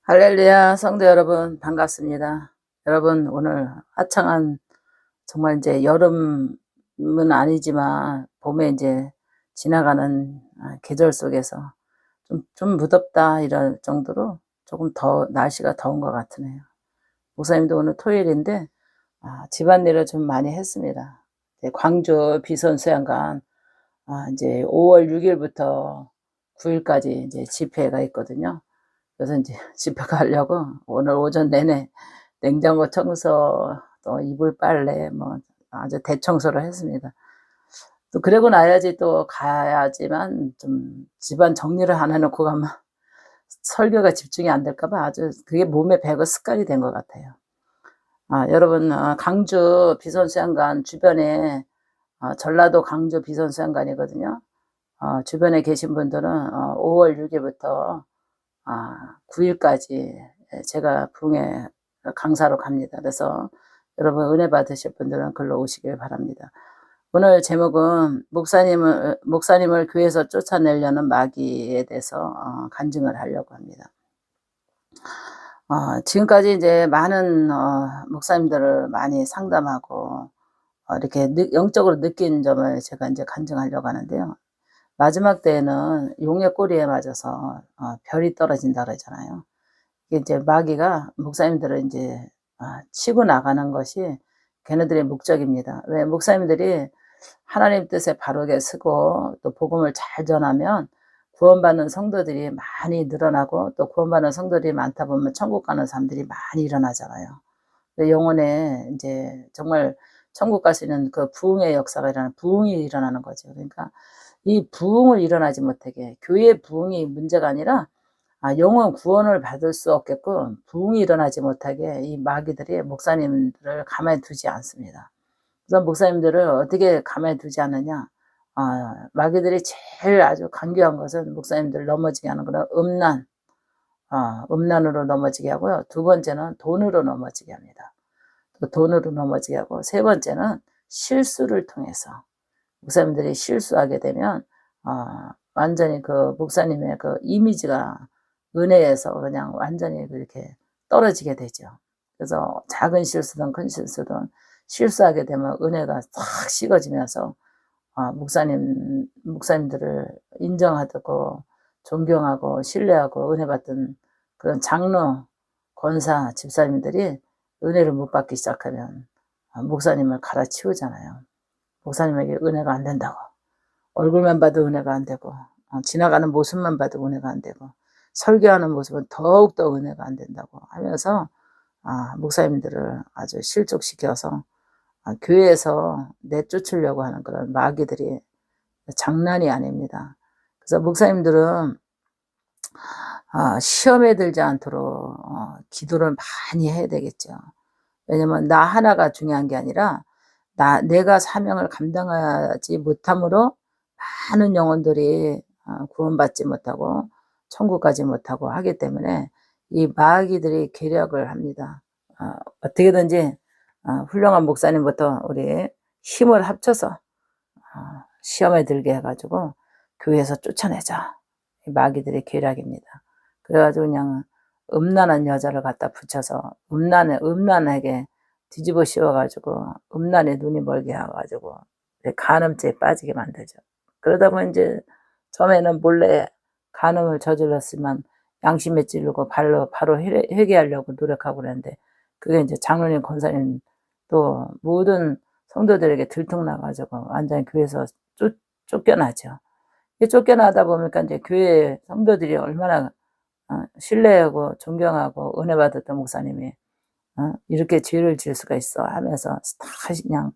할렐루야 성도 여러분 반갑습니다. 여러분 오늘 화창한 정말 이제 여름은 아니지만 봄에 이제 지나가는 계절 속에서 좀 무덥다 이럴 정도로 조금 더 날씨가 더운 것 같으네요. 목사님도 오늘 토요일인데 집안일을 좀 많이 했습니다. 광주 비선수양관 이제 5월 6일부터 9일까지 이제 집회가 있거든요. 그래서 이제 집회 가려고 오늘 오전 내내 냉장고 청소 또 이불 빨래 뭐 아주 대청소를 했습니다. 또 그러고 나야지 또 가야지만 좀 집안 정리를 안 해놓고 가면 설교가 집중이 안 될까 봐 아주 그게 몸에 배고 습관이 된 것 같아요. 여러분 강주 비선수양관 주변에 전라도 강주 비선수양관이거든요. 주변에 계신 분들은 5월 6일부터 9일까지 제가 부흥회 강사로 갑니다. 그래서 여러분 은혜 받으실 분들은 글로 오시길 바랍니다. 오늘 제목은 목사님을 교회에서 쫓아내려는 마귀에 대해서 간증을 하려고 합니다. 지금까지 이제 많은 목사님들을 많이 상담하고 이렇게 영적으로 느낀 점을 제가 이제 간증하려고 하는데요. 마지막 때에는 용의 꼬리에 맞아서 별이 떨어진다 그러잖아요. 이게 이제 마귀가 목사님들을 이제 치고 나가는 것이 걔네들의 목적입니다. 왜 목사님들이 하나님 뜻에 바르게 쓰고 또 복음을 잘 전하면 구원받는 성도들이 많이 늘어나고 또 구원받는 성도들이 많다 보면 천국 가는 사람들이 많이 일어나잖아요. 영혼에 이제 정말 천국 갈 수 있는 그 부흥의 역사가 부흥이 일어나는 거죠. 그러니까 이 부흥을 일어나지 못하게 교회의 부흥이 문제가 아니라 영혼 구원을 받을 수 없게끔 부흥이 일어나지 못하게 이 마귀들이 목사님들을 가만히 두지 않습니다. 그래서 목사님들을 어떻게 가만히 두지 않느냐? 마귀들이 제일 아주 간교한 것은 목사님들을 넘어지게 하는 그런 음란으로 넘어지게 하고요. 두 번째는 돈으로 넘어지게 합니다. 또 돈으로 넘어지게 하고 세 번째는 실수를 통해서 목사님들이 실수하게 되면 완전히 그 목사님의 그 이미지가 은혜에서 그냥 완전히 그렇게 떨어지게 되죠. 그래서 작은 실수든 큰 실수든 실수하게 되면 은혜가 싹 식어지면서 목사님들을 인정하고 존경하고 신뢰하고 은혜 받던 그런 장로, 권사, 집사님들이 은혜를 못 받기 시작하면 목사님을 갈아치우잖아요. 목사님에게 은혜가 안 된다고. 얼굴만 봐도 은혜가 안 되고 지나가는 모습만 봐도 은혜가 안 되고 설교하는 모습은 더욱더 은혜가 안 된다고 하면서 목사님들을 아주 실족시켜서 교회에서 내쫓으려고 하는 그런 마귀들이 장난이 아닙니다. 그래서 목사님들은 시험에 들지 않도록 기도를 많이 해야 되겠죠. 왜냐면 나 하나가 중요한 게 아니라 내가 사명을 감당하지 못함으로 많은 영혼들이 구원받지 못하고 천국 가지 못하고 하기 때문에 이 마귀들이 계략을 합니다. 어떻게든지 훌륭한 목사님부터 우리 힘을 합쳐서 시험에 들게 해가지고 교회에서 쫓아내자. 이 마귀들의 계략입니다. 그래가지고 그냥 음란한 여자를 갖다 붙여서 음란하게 뒤집어 씌워가지고 음란에 눈이 멀게 해가지고 간음죄에 빠지게 만들죠. 그러다 보면 이제 처음에는 몰래 간음을 저질렀지만 양심에 찌르고 바로 회개하려고 노력하고 그랬는데 그게 이제 장로님, 권사님 또 모든 성도들에게 들통나가지고 완전히 교회에서 쫓겨나죠. 쫓겨나다 보니까 이제 교회 성도들이 얼마나 신뢰하고 존경하고 은혜 받았던 목사님이 이렇게 죄를 지을 수가 있어 하면서 다 그냥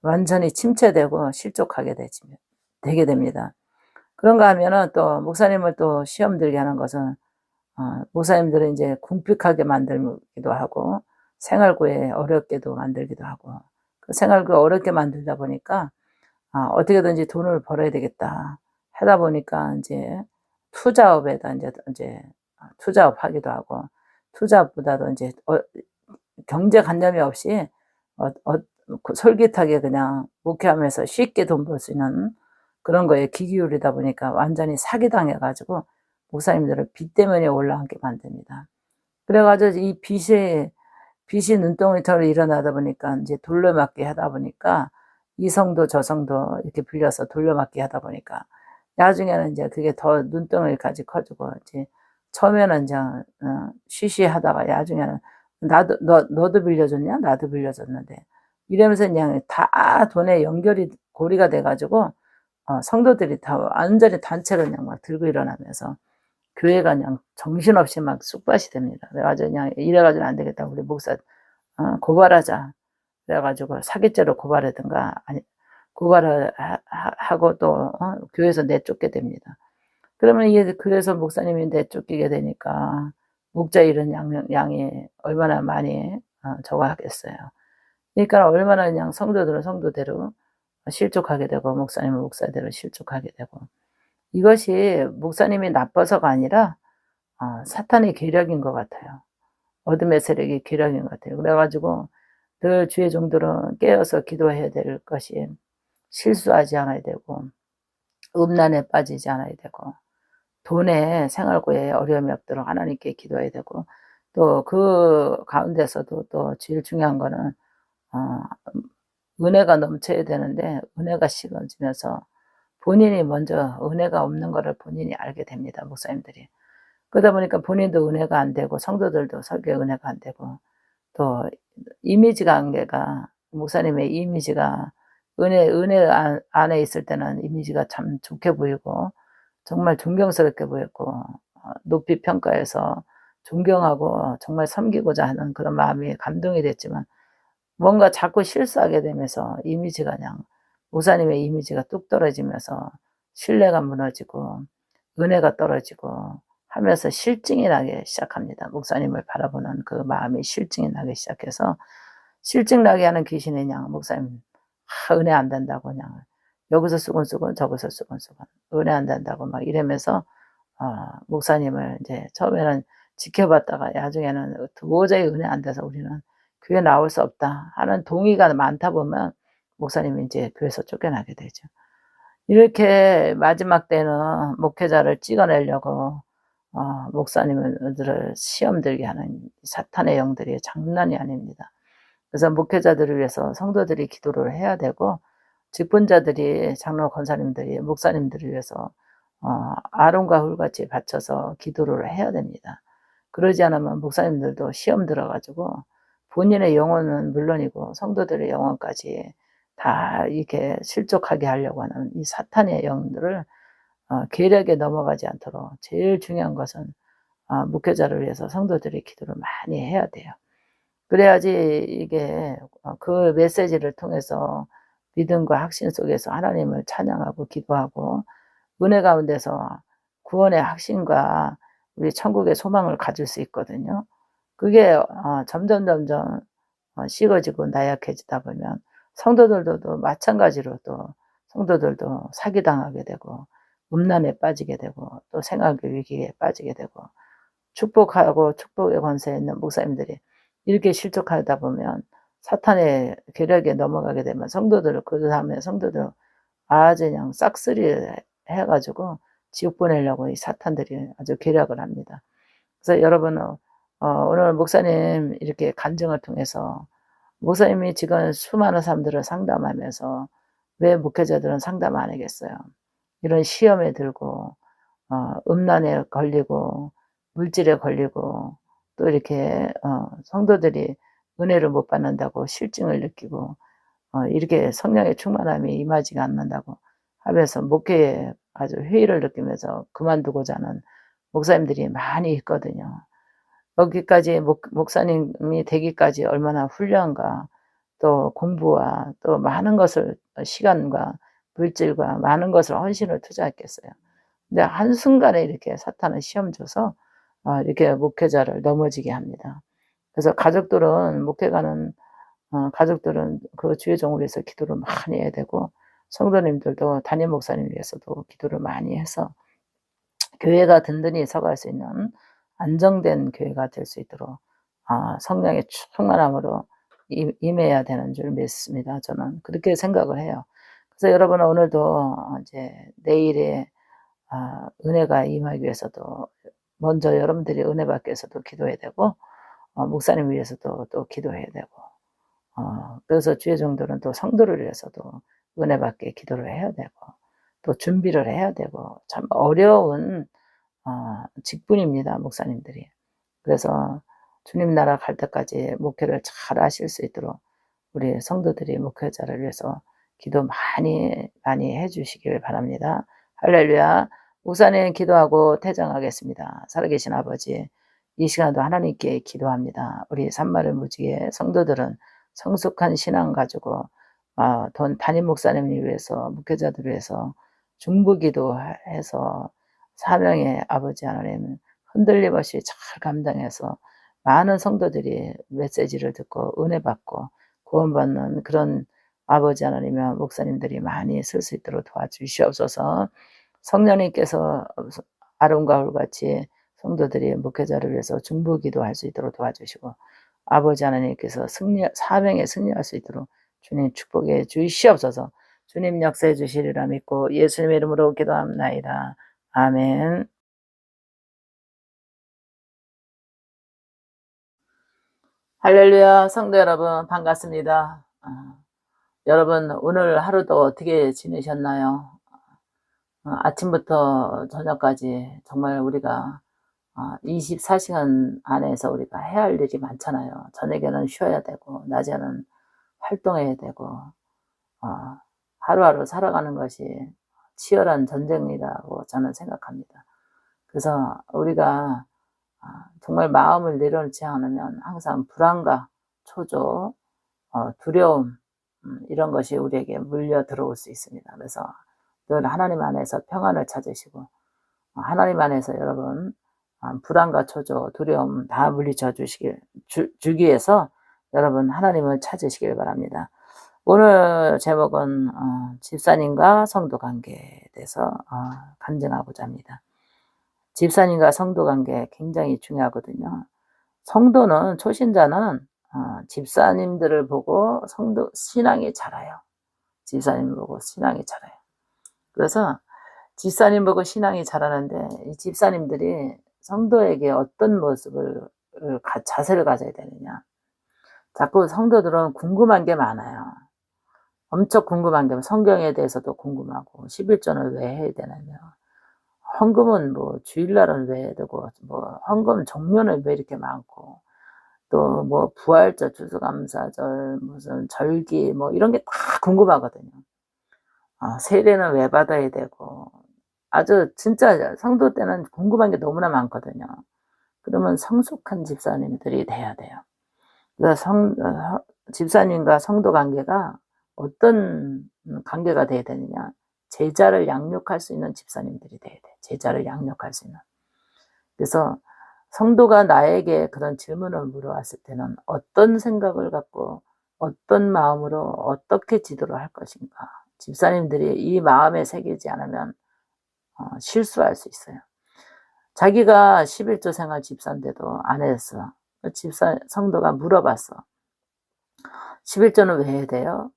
완전히 침체되고 실족하게 되게 됩니다. 그런가 하면은 또 목사님을 또 시험 들게 하는 것은 목사님들은 이제 궁핍하게 만들기도 하고 생활구에 어렵게도 만들기도 하고 그 생활구 어렵게 만들다 보니까 어떻게든지 돈을 벌어야 되겠다 하다 보니까 이제 투자업에다 이제 투자업 하기도 하고 투자업보다도 이제 경제관념이 없이 솔깃하게 그냥 목회하면서 쉽게 돈 벌 수 있는 그런 거에 귀 기울이다 보니까 완전히 사기당해가지고 목사님들을 빚 때문에 올라앉게 만듭니다. 그래가지고 이 빚이 눈덩이처럼 일어나다 보니까 이제 돌려막기 하다 보니까 이 성도 저 성도 이렇게 빌려서 돌려막기 하다 보니까 나중에는 이제 그게 더 눈덩이까지 커지고 이제 처음에는 이제 쉬쉬하다가 나중에는 너도 빌려줬냐? 나도 빌려줬는데 이러면서 그냥 다 돈에 연결이 고리가 돼가지고 성도들이 다 완전히 단체로 그냥 막 들고 일어나면서 교회가 그냥 정신없이 막 쑥밭이 됩니다. 그래가지고 그냥 이래가지고는 안 되겠다. 우리 목사 고발하자. 그래가지고 사기죄로 고발하든가 아니 고발을 하고 또 교회에서 내쫓게 됩니다. 그러면 이게 그래서 목사님이 내쫓기게 되니까 목자 잃은 양이 얼마나 많이 적어하겠어요. 그러니까 얼마나 그냥 성도들은 성도대로 실족하게 되고 목사님은 목사대로 실족하게 되고 이것이 목사님이 나빠서가 아니라 사탄의 계략인 것 같아요. 어둠의 세력의 계략인 것 같아요. 그래가지고 늘 주의 종들은 깨어서 기도해야 될 것이 실수하지 않아야 되고 음란에 빠지지 않아야 되고 돈에 생활고에 어려움이 없도록 하나님께 기도해야 되고 또 그 가운데서도 또 제일 중요한 거는 은혜가 넘쳐야 되는데 은혜가 식어지면서 본인이 먼저 은혜가 없는 거를 본인이 알게 됩니다. 목사님들이. 그러다 보니까 본인도 은혜가 안 되고 성도들도 설교에 은혜가 안 되고 또 이미지 관계가 목사님의 이미지가 은혜 안에 있을 때는 이미지가 참 좋게 보이고 정말 존경스럽게 보였고 높이 평가해서 존경하고 정말 섬기고자 하는 그런 마음이 감동이 됐지만 뭔가 자꾸 실수하게 되면서 이미지가 그냥 목사님의 이미지가 뚝 떨어지면서 신뢰가 무너지고 은혜가 떨어지고 하면서 실증이 나기 시작합니다. 목사님을 바라보는 그 마음이 실증이 나기 시작해서 실증 나게 하는 귀신이 그냥 목사님 은혜 안 된다고 그냥 여기서 수근수근 저기서 수근수근 은혜 안 된다고 막 이러면서 목사님을 이제 처음에는 지켜봤다가 나중에는 도저히 은혜 안 돼서 우리는 교회 나올 수 없다 하는 동의가 많다 보면 목사님이 이제 교회에서 쫓겨나게 되죠. 이렇게 마지막 때는 목회자를 찍어내려고 목사님들을 시험 들게 하는 사탄의 영들이 장난이 아닙니다. 그래서 목회자들을 위해서 성도들이 기도를 해야 되고 직분자들이 장로 권사님들이 목사님들을 위해서 아론과 훌같이 바쳐서 기도를 해야 됩니다. 그러지 않으면 목사님들도 시험 들어가지고 본인의 영혼은 물론이고 성도들의 영혼까지 다 이렇게 실족하게 하려고 하는 이 사탄의 영들을 계략에 넘어가지 않도록 제일 중요한 것은 목회자를 위해서 성도들이 기도를 많이 해야 돼요. 그래야지 이게 그 메시지를 통해서 믿음과 확신 속에서 하나님을 찬양하고 기도하고 은혜 가운데서 구원의 확신과 우리 천국의 소망을 가질 수 있거든요. 그게 점점 식어지고 나약해지다 보면 성도들도 마찬가지로 또 성도들도 사기당하게 되고 음란에 빠지게 되고 또 생활의 위기에 빠지게 되고 축복하고 축복의 권세에 있는 목사님들이 이렇게 실족하다 보면 사탄의 괴력에 넘어가게 되면 성도들을 그다음에 성도들 아주 그냥 싹쓸이 해가지고 지옥 보내려고 이 사탄들이 아주 계략을 합니다. 그래서 여러분 오늘 목사님 이렇게 간증을 통해서 목사님이 지금 수많은 사람들을 상담하면서 왜 목회자들은 상담 안 하겠어요? 이런 시험에 들고 음란에 걸리고 물질에 걸리고 또 이렇게 성도들이 은혜를 못 받는다고 실증을 느끼고 이렇게 성령의 충만함이 임하지가 않는다고 하면서 목회에 아주 회의를 느끼면서 그만두고자 하는 목사님들이 많이 있거든요. 여기까지 목사님이 되기까지 얼마나 훈련과 또 공부와 또 많은 것을 시간과 물질과 많은 것을 헌신을 투자했겠어요. 근데 한순간에 이렇게 사탄은 시험 줘서 이렇게 목회자를 넘어지게 합니다. 그래서 가족들은 목회가는 가족들은 그 주의 종을 위해서 기도를 많이 해야 되고 성도님들도 담임 목사님 위해서도 기도를 많이 해서 교회가 든든히 서갈 수 있는 안정된 교회가 될 수 있도록 성령의 충만함으로 임해야 되는 줄 믿습니다. 저는 그렇게 생각을 해요. 그래서 여러분 오늘도 이제 내일에 은혜가 임하기 위해서도 먼저 여러분들이 은혜 받기 위해서도 기도해야 되고 목사님 위해서도 또 기도해야 되고 그래서 주의 종들은 또 성도를 위해서도 은혜 받게 기도를 해야 되고 또 준비를 해야 되고 참 어려운 직분입니다. 목사님들이. 그래서 주님 나라 갈 때까지 목회를 잘 하실 수 있도록 우리 성도들이 목회자를 위해서 기도 많이 해주시길 바랍니다. 할렐루야. 목사님 기도하고 퇴장하겠습니다. 살아계신 아버지, 이 시간도 하나님께 기도합니다. 우리 산마를 무지개 성도들은 성숙한 신앙 가지고 담임 목사님을 위해서 목회자들을 위해서 중보기도해서 사명의 아버지 하나님 흔들림 없이 잘 감당해서 많은 성도들이 메시지를 듣고 은혜 받고 구원받는 그런 아버지 하나님의 목사님들이 많이 쓸 수 있도록 도와주시옵소서. 성령님께서 아름과 홀같이 성도들이 목회자를 위해서 중보기도할 수 있도록 도와주시고 아버지 하나님께서 사명에 승리할 수 있도록 주님 축복해 주시옵소서. 주님 역사해 주시리라 믿고 예수님의 이름으로 기도합나이다. 아멘. 할렐루야. 성도 여러분 반갑습니다. 여러분 오늘 하루도 어떻게 지내셨나요? 아침부터 저녁까지 정말 우리가 24시간 안에서 우리가 해야 할 일이 많잖아요. 저녁에는 쉬어야 되고 낮에는 활동해야 되고 하루하루 살아가는 것이 치열한 전쟁이라고 저는 생각합니다. 그래서 우리가 정말 마음을 내려놓지 않으면 항상 불안과 초조, 두려움 이런 것이 우리에게 물려 들어올 수 있습니다. 그래서 늘 하나님 안에서 평안을 찾으시고 하나님 안에서 여러분 불안과 초조, 두려움 다 물리쳐 주기 위해서 여러분 하나님을 찾으시길 바랍니다. 오늘 제목은 집사님과 성도 관계에 대해서 간증하고자 합니다. 집사님과 성도 관계 굉장히 중요하거든요. 성도는 초신자는 집사님들을 보고 신앙이 자라요. 집사님 보고 신앙이 자라요. 그래서 집사님 보고 신앙이 자라는데 이 집사님들이 성도에게 어떤 자세를 가져야 되느냐. 자꾸 성도들은 궁금한 게 많아요. 엄청 궁금한 게 성경에 대해서도 궁금하고 11조는 왜 해야 되냐며 헌금은 뭐 주일날은 왜 해야 되고 뭐 헌금 종류는 왜 이렇게 많고 또 뭐 부활절, 추수감사절, 무슨 절기 뭐 이런 게 다 궁금하거든요. 세례는 왜 받아야 되고 아주 진짜 성도 때는 궁금한 게 너무나 많거든요. 그러면 성숙한 집사님들이 돼야 돼요. 그래서 집사님과 성도 관계가 어떤 관계가 돼야 되느냐. 제자를 양육할 수 있는 집사님들이 돼야 돼. 제자를 양육할 수 있는. 그래서 성도가 나에게 그런 질문을 물어왔을 때는 어떤 생각을 갖고 어떤 마음으로 어떻게 지도를 할 것인가. 집사님들이 이 마음에 새기지 않으면 실수할 수 있어요. 자기가 11조 생활 집사인데도 안 했어. 집사 성도가 물어봤어. 11조는 왜 해야 돼요?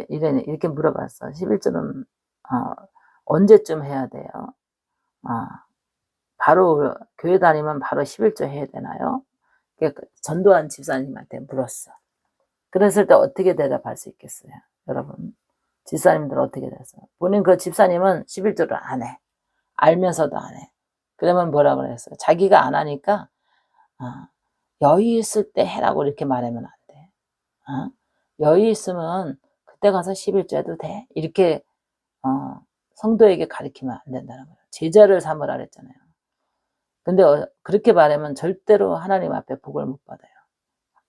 이렇게 물어봤어. 11조는 언제쯤 해야 돼요? 바로 교회 다니면 바로 11조 해야 되나요? 전도한 집사님한테 물었어. 그랬을 때 어떻게 대답할 수 있겠어요? 여러분, 집사님들 어떻게 됐어요? 본인 그 집사님은 11조를 안 해. 알면서도 안 해. 그러면 뭐라 그랬어요? 자기가 안 하니까 여유 있을 때 해라고 이렇게 말하면 안 돼. 여유 있으면 그때 가서 11조 해도 돼. 이렇게 성도에게 가르치면 안 된다는 거예요. 제자를 삼으라 그랬잖아요. 근데 그렇게 말하면 절대로 하나님 앞에 복을 못 받아요.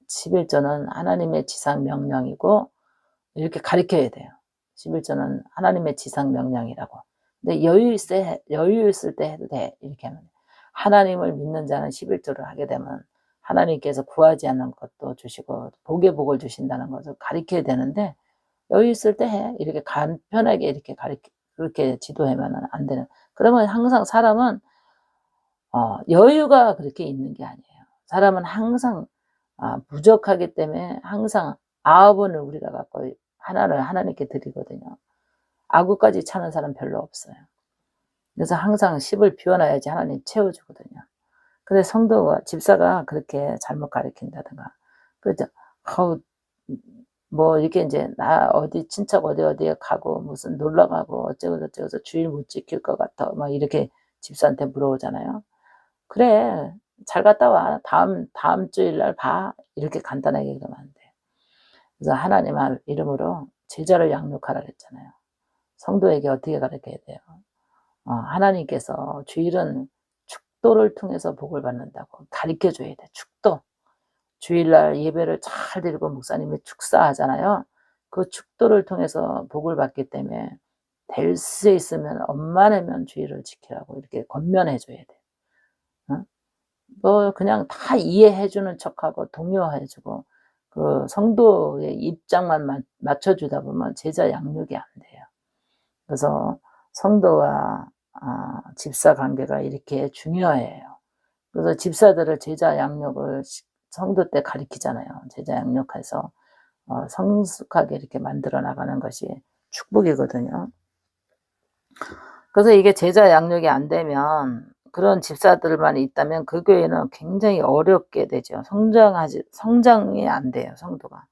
11조는 하나님의 지상 명령이고 이렇게 가르쳐야 돼요. 11조는 하나님의 지상 명령이라고. 근데 여유 있을 때 해도 돼. 이렇게 하면 하나님을 믿는 자는 11조를 하게 되면 하나님께서 구하지 않는 것도 주시고 복의 복을 주신다는 것을 가르쳐야 되는데 여유 있을 때 해. 이렇게 간편하게 이렇게 그렇게 지도하면 안 되는. 그러면 항상 사람은 여유가 그렇게 있는 게 아니에요. 사람은 항상 부족하기 때문에 항상 9원을 우리가 갖고 하나를 하나님께 드리거든요. 아구까지 차는 사람 별로 없어요. 그래서 항상 10을 비워놔야지 하나님 채워주거든요. 근데 성도가 집사가 그렇게 잘못 가르친다든가 그렇죠. 뭐 이렇게 이제 나 어디 친척 어디에 가고 무슨 놀러 가고 어쩌고 저쩌고 주일 못 지킬 것 같아 막 이렇게 집사한테 물어오잖아요. 그래 잘 갔다 와 다음 주일날 봐 이렇게 간단하게 그러면 안 돼. 그래서 하나님 이름으로 제자를 양육하라 그랬잖아요. 성도에게 어떻게 가르쳐야 돼요? 하나님께서 주일은 축도를 통해서 복을 받는다고 가르쳐 줘야 돼. 축도. 주일날 예배를 잘 드리고 목사님이 축사하잖아요. 그 축도를 통해서 복을 받기 때문에 될 수 있으면 엄마내면 주일을 지키라고 이렇게 권면해 줘야 돼. 뭐 그냥 다 이해해 주는 척하고 동요해 주고 그 성도의 입장만 맞춰 주다 보면 제자 양육이 안 돼요. 그래서 성도와 집사 관계가 이렇게 중요해요. 그래서 집사들을 제자 양육을 성도 때 가르치잖아요. 제자 양육해서 성숙하게 이렇게 만들어 나가는 것이 축복이거든요. 그래서 이게 제자 양육이 안 되면 그런 집사들만 있다면 그 교회는 굉장히 어렵게 되죠. 성장이 안 돼요, 성도가.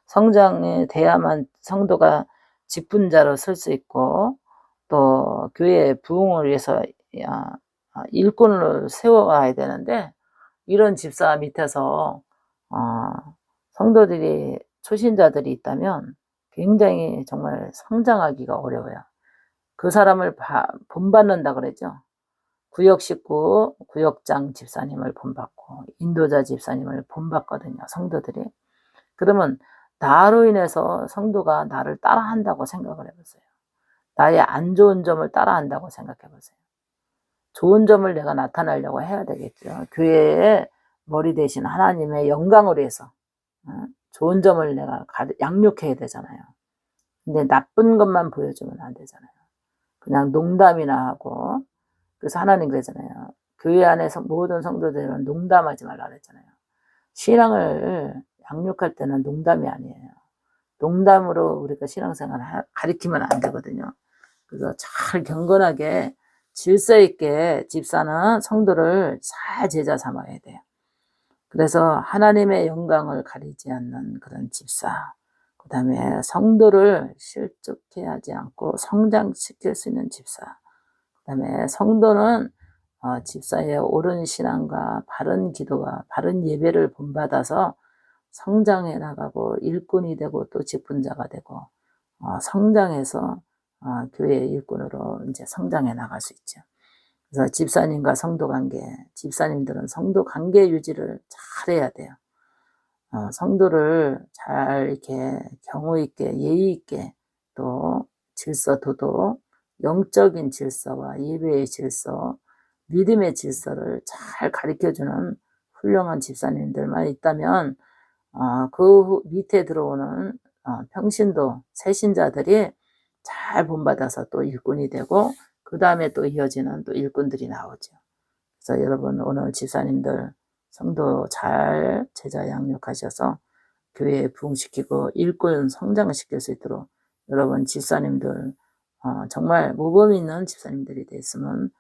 성장이 돼야만 성도가 직분자로 설 수 있고 또 교회의 부흥을 위해서 일꾼을 세워가야 되는데 이런 집사 밑에서 성도들이 초신자들이 있다면 굉장히 정말 성장하기가 어려워요. 그 사람을 본받는다 그러죠. 구역 식구, 구역장 집사님을 본받고 인도자 집사님을 본받거든요. 성도들이. 그러면 나로 인해서 성도가 나를 따라한다고 생각을 해보세요. 나의 안 좋은 점을 따라한다고 생각해보세요. 좋은 점을 내가 나타내려고 해야 되겠죠. 교회의 머리 대신 하나님의 영광을 위해서 좋은 점을 내가 양육해야 되잖아요. 근데 나쁜 것만 보여주면 안 되잖아요. 그냥 농담이나 하고 그래서 하나님 그러잖아요. 교회 안에서 모든 성도들은 농담하지 말라 그랬잖아요. 신앙을 양육할 때는 농담이 아니에요. 농담으로 우리가 신앙생활을 가리키면 안 되거든요. 그래서 잘 경건하게 질서 있게 집사는 성도를 잘 제자 삼아야 돼요. 그래서 하나님의 영광을 가리지 않는 그런 집사, 그 다음에 성도를 실족해 하지 않고 성장시킬 수 있는 집사, 그 다음에 성도는 집사의 옳은 신앙과 바른 기도와 바른 예배를 본받아서 성장해 나가고 일꾼이 되고 또 직분자가 되고 성장해서 교회의 일꾼으로 이제 성장해 나갈 수 있죠. 그래서 집사님과 성도 관계, 집사님들은 성도 관계 유지를 잘 해야 돼요. 성도를 잘 이렇게 경우 있게 예의 있게 또 질서 도덕, 영적인 질서와 예배의 질서, 믿음의 질서를 잘 가르쳐주는 훌륭한 집사님들만 있다면 그 밑에 들어오는 평신도 새신자들이 잘 본받아서 또 일꾼이 되고 그 다음에 또 이어지는 또 일꾼들이 나오죠. 그래서 여러분 오늘 집사님들 성도 잘 제자 양육하셔서 교회에 부흥시키고 일꾼 성장시킬 수 있도록 여러분 집사님들 정말 모범 있는 집사님들이 됐으면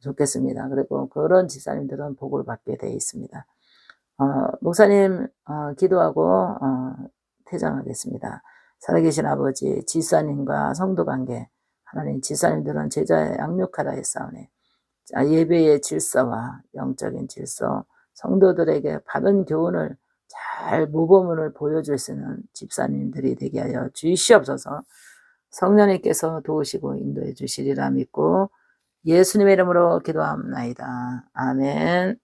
좋겠습니다. 그리고 그런 집사님들은 복을 받게 되어 있습니다. 목사님 기도하고 퇴장하겠습니다. 살아계신 아버지, 집사님과 성도 관계, 하나님 집사님들은 제자 양육하라 했사오니 예배의 질서와 영적인 질서, 성도들에게 바른 교훈을 잘 모범을 보여줄 수 있는 집사님들이 되게 하여 주시옵소서. 성령님께서 도우시고 인도해 주시리라 믿고 예수님의 이름으로 기도합나이다. 아멘.